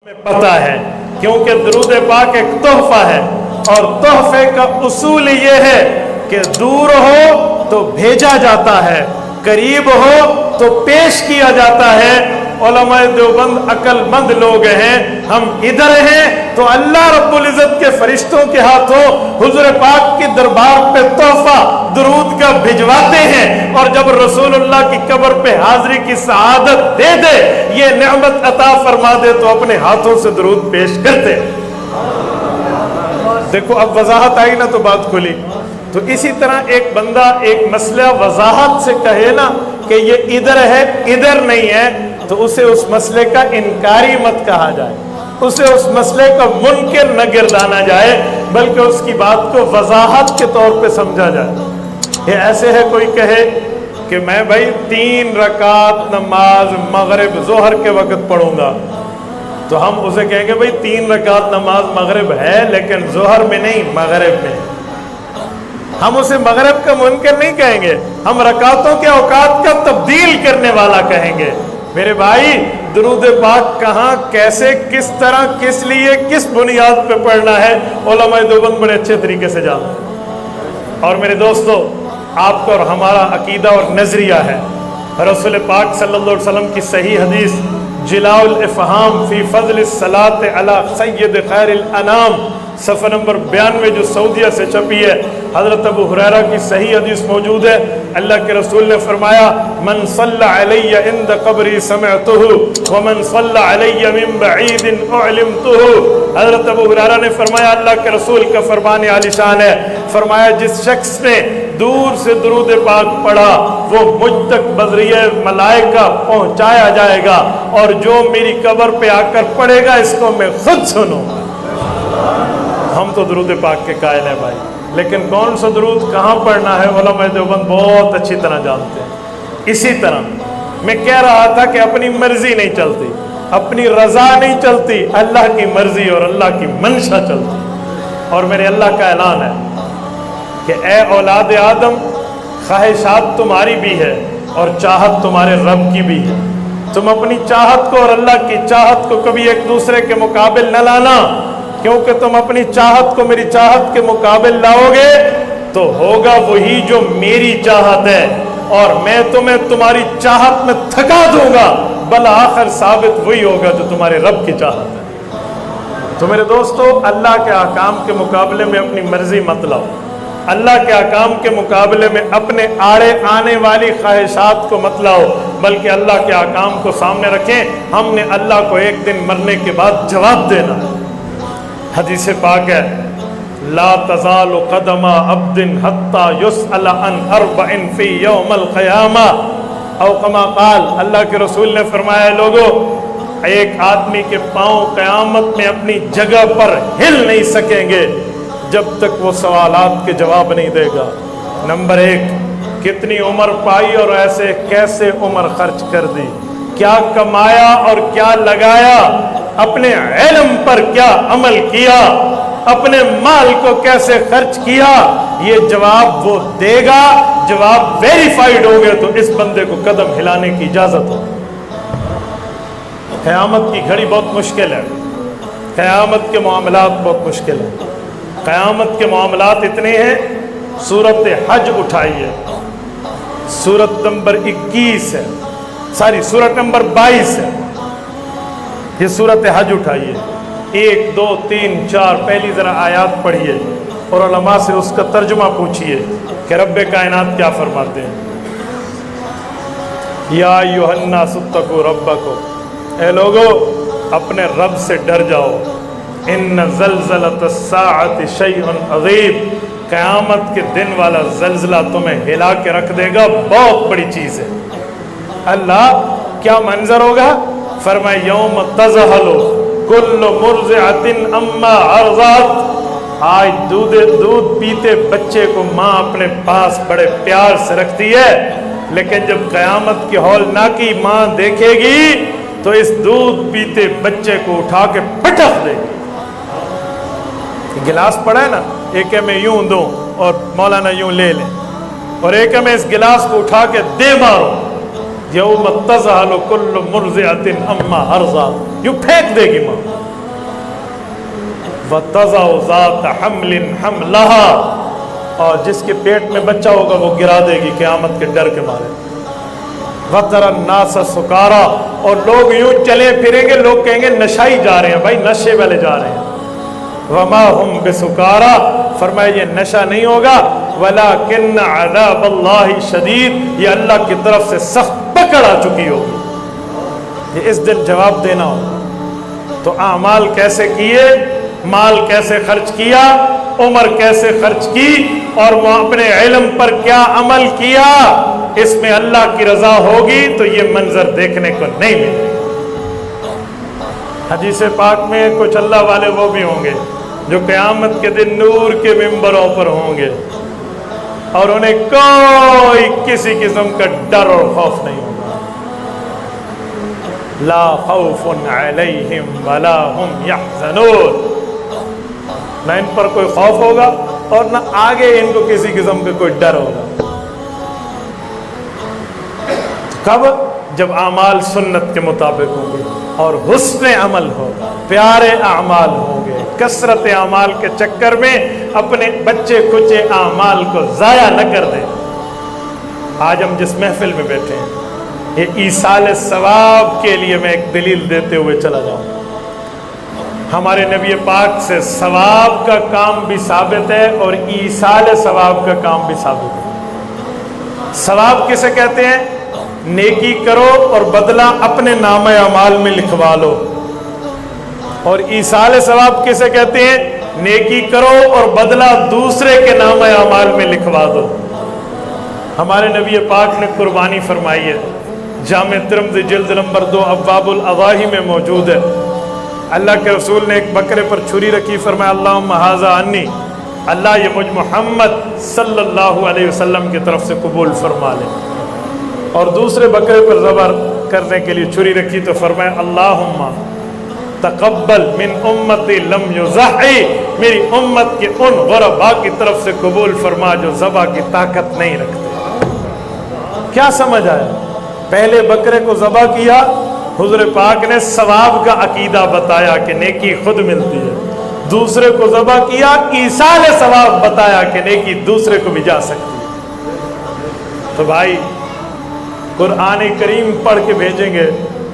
पता है, क्योंकि दरूद पाक एक तोहफा है और तोहफे का उसूल ये है कि दूर हो तो भेजा जाता है, करीब हो तो पेश किया जाता है। उलमाए देवबंद अक्लमंद लोग हैं, हम इधर हैं तो अल्लाह रब्बुल इज़्ज़त के फरिश्तों के हाथों हुज़ूर पाक के दरबार पे तोहफा दुरूद का भिजवाते हैं, और जब रसूलुल्लाह की कब्र पे हाजिरी की सआदत दे दे, ये नेमत अता फरमा दे, तो अपने हाथों से दुरूद पेश करते। देखो अब वजाहत आई ना तो बात खुली। तो इसी तरह एक बंदा एक मसला वजाहत से कहे ना कि ये इधर है इधर नहीं है, तो उसे उस मसले का इनकारी मत कहा जाए, उसे उस मसले का मुनकिर न गिरदाना जाए, बल्कि उसकी बात को वजाहत के तौर पे समझा जाए। ये ऐसे है कोई कहे कि मैं भाई 3 रकात नमाज मगरिब जोहर के वक्त पढ़ूंगा, तो हम उसे कहेंगे भाई 3 रकात नमाज मगरिब है लेकिन जोहर में नहीं मगरिब में। हम उसे मगरिब का मुनकिर नहीं कहेंगे, हम रकातों के औकात का तब्दील करने वाला कहेंगे। मेरे भाई दुरूद पाक कहाँ, कैसे, किस तरह, किस लिए, किस बुनियाद पे पढ़ना है, उलमाए देवबंद बड़े अच्छे तरीके से जानते। और मेरे दोस्तों, आपका और हमारा अकीदा और नजरिया है रसूल पाक सल्लल्लाहु अलैहि वसल्लम की सही हदीस जिलाउल इफ़हाम फी फ़ज़्ल सलात अला सय्यद खैरिल अनाम सफ़ा नंबर 92 जो सऊदीया से छपी है, हज़रत अबू हुरैरा की सही हदीस मौजूद है। अल्लाह के रसूल ने फरमाया, मन सल्ला अलैया इंद क़ब्री समिअतुहु व मन सल्ला अलैया मिन बईदिन उअलिमतुहु। हज़रत अबू हुरैरा ने फरमाया, अल्लाह के रसूल का फरमान आलिशान है, फरमाया जिस शख्स ने दूर से दुरूद पाक पढ़ा वो मुझ तक बज़रिए मलाइका पहुँचाया जाएगा, और जो मेरी कब्र पे आकर पढ़ेगा इसको मैं खुद सुनूंगा। हम तो दुरूद पाक के कायल हैं भाई, लेकिन कौन सा दुरूद कहाँ पढ़ना है उलमाए देवबंद बहुत अच्छी तरह जानते हैं। इसी तरह मैं कह रहा था कि अपनी मर्जी नहीं चलती, अपनी रजा नहीं चलती, अल्लाह की मर्जी और अल्लाह की मंशा चलती। और मेरे अल्लाह का ऐलान है कि ए औलाद आदम, ख्वाहिशात तुम्हारी भी है और चाहत तुम्हारे रब की भी है। तुम अपनी चाहत को और अल्लाह की चाहत को कभी एक दूसरे के मुकाबिल न लाना, क्योंकि तुम अपनी चाहत को मेरी चाहत के मुकाबिल लाओगे तो होगा वही जो मेरी चाहत है, और मैं तुम्हें तुम्हारी चाहत में थका दूंगा, बल आखिर साबित वही होगा जो तुम्हारे रब की चाहत है। तो मेरे दोस्तों, अल्लाह के अहकाम के मुकाबले में अपनी मर्जी मत लाओ, अल्लाह के अहकाम के मुकाबले में अपने आड़े आने वाली ख्वाहिशात को मत लाओ, बल्कि अल्लाह के अहकाम को सामने रखें। हमने अल्लाह को एक दिन मरने के बाद जवाब देना। हदीस पाक है, ला तज़ालु क़दमा अब्दिन हत्ता युसअल अन अर्बइन फी यौमल क़यामा औ कमा क़ाल। अल्लाह के रसूल ने फरमाया, लोगों, एक आदमी के पाँव क़यामत में अपनी जगह पर हिल नहीं सकेंगे जब तक वो सवालात के जवाब नहीं देगा। नंबर 1, कितनी उम्र पाई और ऐसे कैसे उम्र खर्च कर दी, क्या कमाया और क्या लगाया, अपने इल्म पर क्या अमल किया, अपने माल को कैसे खर्च किया, ये जवाब वो देगा। जवाब वेरीफाइड हो गया तो इस बंदे को कदम हिलाने की इजाजत हो। क़यामत की घड़ी बहुत मुश्किल है, क़यामत के मामलात बहुत मुश्किल है। क़यामत के मामलात इतने हैं, सूरत हज उठाइए, सूरत नंबर 21 है, सूरत नंबर 22 है, ये सूरत हज उठाइए, 1 2 3 4 पहली जरा आयात पढ़िए और उलमा से उसका तर्जुमा पूछिए कि रब्बे कायनात क्या फरमाते हैं। या अय्युहन्नास इत्तक़ू रब्बकुम, ए लोगो अपने रब से डर जाओ। इन्न ज़ल्ज़लतस्साअति शैउन अज़ीम, क़यामत के दिन वाला ज़ल्ज़ला तुम्हें हिला के रख देगा, बहुत बड़ी चीज़ है। अल्लाह क्या मंजर होगा, फरमाए यौम तज़हलु कुल्लु मुर्ज़िअतिन अम्मा अर्ज़अत। आज दूध पीते बच्चे को माँ अपने पास बड़े प्यार से रखती है, लेकिन जब क़यामत की हौलनाकी माँ देखेगी तो इस दूध पीते बच्चे को उठा के पटक देगी। गिलास पड़ा है ना, एक में यूं दो और मौलाना यूं ले लें, और एक में इस गिलास को उठा के दे मारो। यौम तज़हलु कुल्लु मुर्ज़िअतिन अम्मा अर्ज़अत, यूं फेंक देगी माँ। वतज़अ ज़ात हम्लिन हम्लहा, और जिसके पेट में बच्चा होगा वो गिरा देगी क़यामत के डर के मारे। वतरा नास सुकारा, और लोग यूं चले फिरेंगे, लोग कहेंगे नशाई जा रहे हैं, भाई नशे वाले जा रहे हैं। वमा हुम बिसुकारा, फरमाया ये नशा नहीं होगा, वलाकिन अज़ाबल्लाहि शदीद, ये अल्लाह की तरफ से सख्त पकड़ आ चुकी होगी। ये इस दिन जवाब देना होगा। तो आमाल कैसे किए, माल कैसे खर्च किया, उम्र कैसे खर्च की, और वो अपने इल्म पर क्या अमल किया, इसमें अल्लाह की रजा होगी तो ये मंजर देखने को नहीं मिलेगा। हदीस पाक में कुछ अल्लाह वाले वो भी होंगे जो क़यामत के दिन नूर के मिंबरों पर होंगे और उन्हें कोई किसी किस्म का डर और खौफ नहीं होगा। ला खौफुन अलैहिम वला हुम यहज़नून, ना इन पर कोई खौफ होगा और ना आगे इनको किसी किस्म का कोई डर होगा। कब? जब आमाल सुन्नत के मुताबिक होंगे और हुस्न अमल होगा, प्यारे आमाल होंगे। कसरत आमाल के चक्कर में अपने बच्चे कुचे आमाल को ज़ाया न कर दें। आज हम जिस महफिल में बैठे हैं, ये ईसाल सवाब के लिए मैं एक दलील देते हुए चला जाऊँ। हमारे नबी पाक से सवाब का काम भी साबित है और ईसाल सवाब का काम भी साबित है। सवाब किसे कहते हैं? नेकी करो और बदला अपने नाम अमाल में लिखवा लो। और ईसाल सवाब किसे कहते हैं? नेकी करो और बदला दूसरे के नाम अमाल में लिखवा दो। हमारे नबी पाक ने कुर्बानी फरमाई है, जामे तिरमिज़ी जिल्द नंबर 2 अब्वाबुल अज़ाही में मौजूद है। अल्लाह के रसूल ने एक बकरे पर छुरी रखी, फरमाया अल्लाहुम्मा हाज़ा अन्नी, अल्लाह ये मुझ मोहम्मद सल्लल्लाहु अलैहि वसल्लम की तरफ से कबूल फरमा ले। और दूसरे बकरे पर ज़बर करने के लिए छुरी रखी तो फरमाया अल्लाहुम्मा तक़ब्बल मिन उम्मती लम युज़ही, मेरी उम्मत के उन गुरबा की तरफ से कबूल फरमा जो ज़बा की ताकत नहीं रखते। क्या समझ आया? पहले बकरे को ज़बा किया, हुज़ूर पाक ने सवाब का अकीदा बताया कि नेकी खुद मिलती है। दूसरे को ज़बा किया, ईसाल सवाब बताया कि नेकी दूसरे को भी जा सकती है। तो भाई कुरान करीम पढ़ के भेजेंगे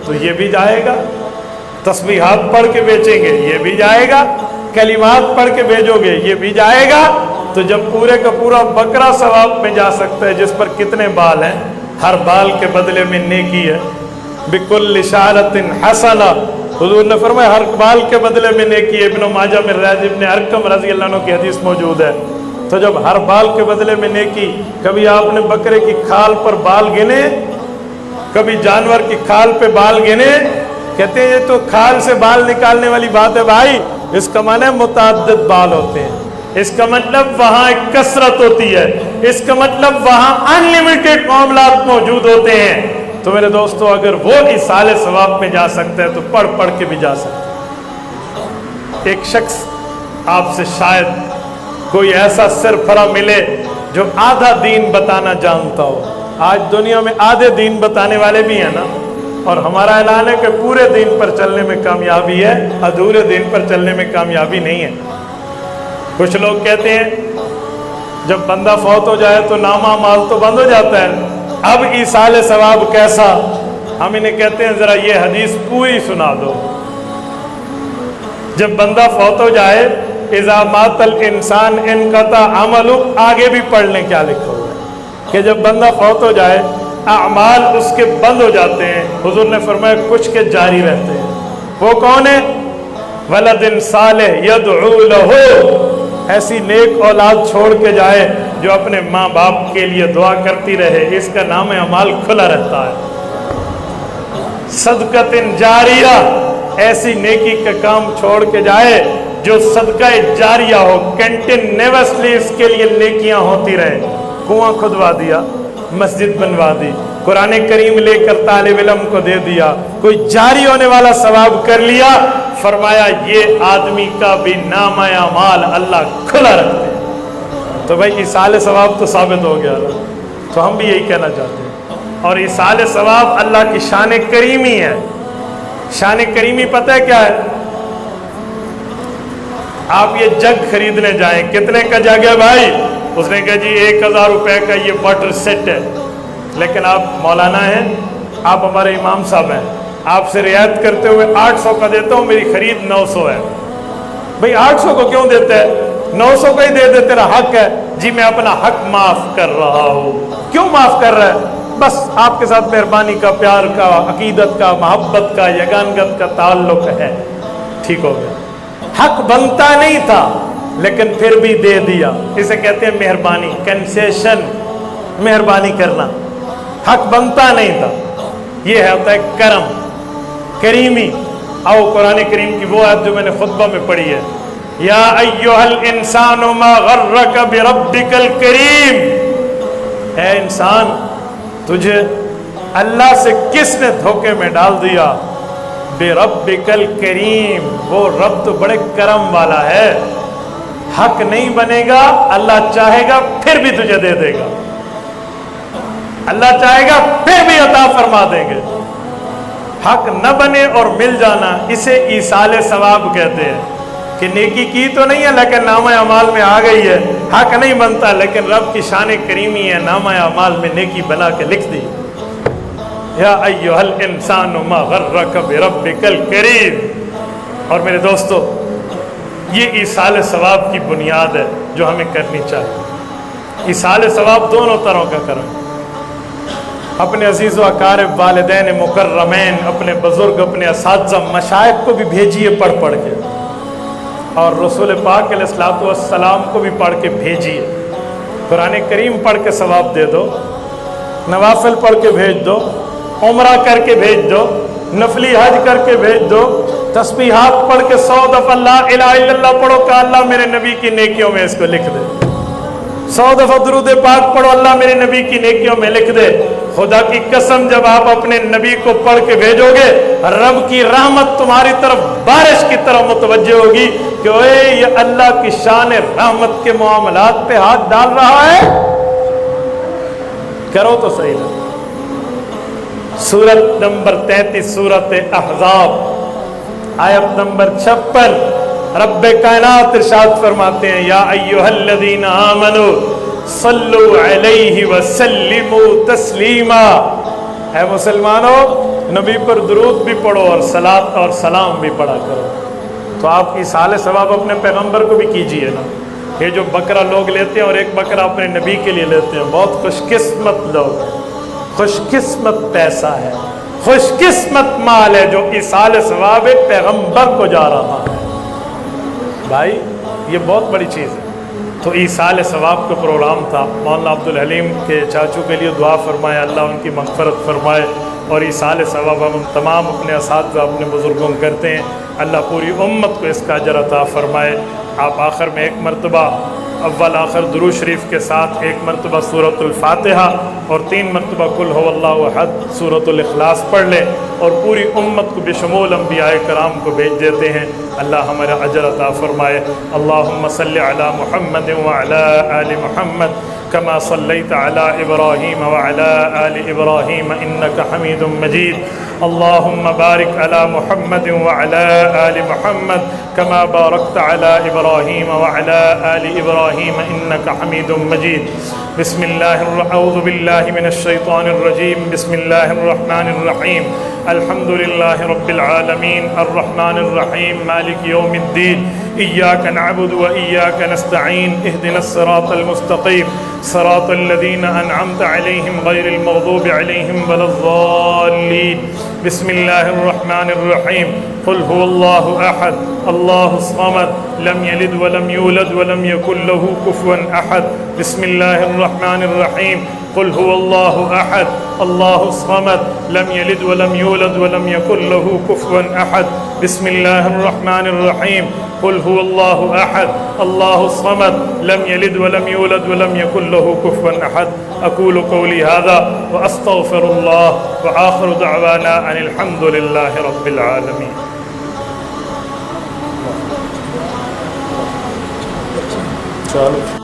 तो ये भी जाएगा, तस्बीहात पढ़ के बेचेंगे ये भी जाएगा, कलिमात पढ़ के भेजोगे ये भी जाएगा। तो जब पूरे का पूरा बकरा सवाब में जा सकता है, जिस पर कितने बाल हैं, हर बाल के बदले में नेकी है। बिकुल्ल शारतिन हसना, हुजूर ने फरमाया हर बाल के बदले में नेकी है। इब्न माजा में राज़ी इब्न अरकम रज़ी अल्लाह अन्हु की हदीस मौजूद है। तो जब हर बाल के बदले में नेकी, कभी आपने बकरे की खाल पर बाल गिने, कभी जानवर की खाल पे बाल गिने? कहते हैं ये तो खाल से बाल निकालने वाली बात है भाई, इसका माने मुतअद्दिद बाल होते हैं, इसका मतलब वहाँ एक कसरत होती है, इसका मतलब वहाँ अनलिमिटेड मामलात मौजूद होते हैं। तो मेरे दोस्तों, अगर वो ईसाल सवाब में जा सकते हैं तो पढ़ पढ़ के भी जा सकते हैं। एक शख्स आपसे शायद कोई ऐसा सरफरा मिले जो आधा दीन बताना जानता हो। आज दुनिया में आधे दीन बताने वाले भी हैं ना, और हमारा ऐलान है कि पूरे दीन पर चलने में कामयाबी है, अधूरे दीन पर चलने में कामयाबी नहीं है। कुछ लोग कहते हैं जब बंदा फौत हो जाए तो नामा माल तो बंद हो जाता है, अब ईसाल सवाब कैसा? हम इन्हें कहते हैं जरा ये हदीस पूरी सुना दो। जब बंदा फौत हो जाए, इज़ा मातल इंसान इनक़ता अमलु, आगे भी पढ़ लें क्या लिखा हुआ है कि जब बंदा फौत हो जाए अमाल उसके बंद हो जाते हैं। हुजूर ने फरमाया कुछ के जारी रहते हैं। वो कौन है? वलदिन सालेह यदउ लहू, ऐसी नेक औलाद छोड़ के जाए जो अपने माँ बाप के लिए दुआ करती रहे, इसका नाम अमाल खुला रहता है। सदक़तिन जारिया, ऐसी नेकी का काम छोड़ के जाए जो सदका जारिया हो, कंटिन्यूअसली इसके लिए नेकियां होती रहे। कुआं खुदवा दिया, मस्जिद बनवा दी, कुरान करीम लेकर तालिब इल्म को दे दिया, कोई जारी होने वाला सवाब कर लिया। फरमाया ये आदमी का भी नामा अमाल अल्लाह खुला रखते हैं। तो भाई ईसाल सवाब तो साबित हो गया ना। तो हम भी यही कहना चाहते हैं। और ईसाल सवाब अल्लाह की शान करीमी है। शान करीमी पता है क्या है? آپ یہ جگ خریدنے جائیں, کتنے کا جگ ہے بھائی؟ اس نے کہا جی 1000 روپے کا یہ واٹر سیٹ ہے. لیکن آپ مولانا ہیں, آپ ہمارے امام صاحب ہیں, آپ سے رعایت کرتے ہوئے 800 کا دیتا ہوں, میری خرید 900 ہے. بھئی 800 کو کیوں دیتا ہے؟ 900 کا ہی دے دے, تیرا حق ہے. جی میں اپنا حق معاف کر رہا ہوں. کیوں معاف کر رہا ہے؟ بس آپ کے ساتھ مہربانی کا, پیار کا, عقیدت کا, محبت کا, یگانگت کا تعلق ہے. ٹھیک ہو گیا. حق بنتا نہیں تھا لیکن پھر بھی دے دیا, اسے کہتے ہیں مہربانی, کنسیشن, مہربانی کرنا. حق بنتا نہیں تھا, یہ ہوتا ہے کرم, کریمی. آؤ قرآن کریم کی وہ آیت جو میں نے خطبہ میں پڑھی ہے, یا ایھا الانسان ما غرک بربک الکریم. اے انسان, تجھے اللہ سے کس نے دھوکے میں ڈال دیا؟ بربک الکریم, وہ رب تو بڑے کرم والا ہے. حق نہیں بنے گا, اللہ چاہے گا پھر بھی تجھے دے دے گا, اللہ چاہے گا پھر بھی عطا فرما دیں گے. حق نہ بنے اور مل جانا, اسے ایصال ثواب کہتے ہیں. کہ نیکی کی تو نہیں ہے لیکن نامہ اعمال میں آ گئی ہے. حق نہیں بنتا لیکن رب کی شان کریمی ہے, نامہ اعمال میں نیکی بنا کے لکھ دی. یا ایھا الانسان ما غرک بربک الکریم. اور میرے دوستو, یہ ایصال ثواب کی بنیاد ہے جو ہمیں کرنی چاہیے. ایصال ثواب دونوں طرح کا کریں. اپنے عزیز و اقارب, والدین مکرمین, اپنے بزرگ, اپنے اساتذہ, مشائخ کو بھی بھیجیے پڑھ پڑھ کے, اور رسول پاک علیہ الصلوۃ والسلام کو بھی پڑھ کے بھیجیے. قرآن کریم پڑھ کے ثواب دے دو, نوافل پڑھ کے بھیج دو, عمرہ کر کے بھیج دو, نفلی حج کر کے بھیج دو, تسبیحات پڑھ کے 100 دفعہ لا الہ الا اللہ پڑھو کہ اللہ میرے نبی کی نیکیوں میں اس کو لکھ دے. 100 دفعہ درود پاک پڑھو, اللہ میرے نبی کی نیکیوں میں لکھ دے. خدا کی قسم جب آپ اپنے نبی کو پڑھ کے بھیجو گے, رب کی رحمت تمہاری طرف بارش کی طرح متوجہ ہوگی کہ اوے یہ اللہ کی شان رحمت کے معاملات پہ ہاتھ ڈال رہا ہے. کرو تو صحیح نا. سورت نمبر 33 سورت احزاب آیت نمبر 56, رب کائنات ارشاد فرماتے ہیں, یا ایھا الذین آمنوا صلوا علیہ وسلموا تسلیما. اے مسلمانوں, نبی پر درود بھی پڑھو اور صلاۃ اور سلام بھی پڑھا کرو. تو آپ ایصال ثواب اپنے پیغمبر کو بھی کیجئے نا. یہ جو بکرا لوگ لیتے ہیں اور ایک بکرا اپنے نبی کے لیے لیتے ہیں, بہت خوش قسمت لوگ, خوش قسمت پیسہ ہے, خوش قسمت مال ہے جو ایصال ثواب پیغمبر کو جا رہا ہے. بھائی یہ بہت بڑی چیز ہے. تو ایصال ثواب کا پروگرام تھا. مولانا عبدالحلیم کے چاچو کے لیے دعا فرمائے, اللہ ان کی مغفرت فرمائے. اور ایصال ثواب ہم تمام اپنے اساتذہ, اپنے بزرگوں کو کرتے ہیں. اللہ پوری امت کو اس کا اجر عطا فرمائے. آپ آخر میں ایک مرتبہ اول آخر درود شریف کے ساتھ ایک مرتبہ سورۃ الفاتحہ اور 3 مرتبہ قل هو اللہ احد سورۃ الاخلاص پڑھ لیں, اور پوری امت کو بشمول انبیاء کرام کو بھیج دیتے ہیں. اللہ ہمارا اجر عطا فرمائے. اللہم صلی علی محمد وعلی آل محمد کما صلیت علی ابراہیم وعلی آل ابراہیم انک حمید مجید. اللہم بارک علی محمد وعلی آل محمد کما بارکت علی ابراہیم وعلی آل ابراہیم انک حمید مجید. بسم اللہ اعوذ باللہ من الشیطان الرجیم. بسم اللہ الرحمن الرحیم. الحمد للہ رب العالمین الرحمن الرحیم مالک یوم الدین. ایاک نعبد و ایاک نستعین. اہدنا الصراط المستقیم صراط الذین انعمت علیہم غیر المغضوب علیہم ولا الضالین. بسم اللہ الرحمن الرحیم. قل هو اللہ احد اللہ الصمد لم یلد ولم یولد ولم یکن له کفوا احد. بسم اللہ الرحمن الرحیم. قل هو اللہ احد اللہ الصمد لم یلد ولم یولد ولم یکن له کفوا احد. بسم اللہ الرحمن الرحیم. قل هو اللہ احد اللہ الصمد لم یلد ولم یولد ولم یکن له کفوا احد. اقول قولی هذا واستغفر اللہ وآخر دعوانا ان الحمد للہ رب العالمین. چلو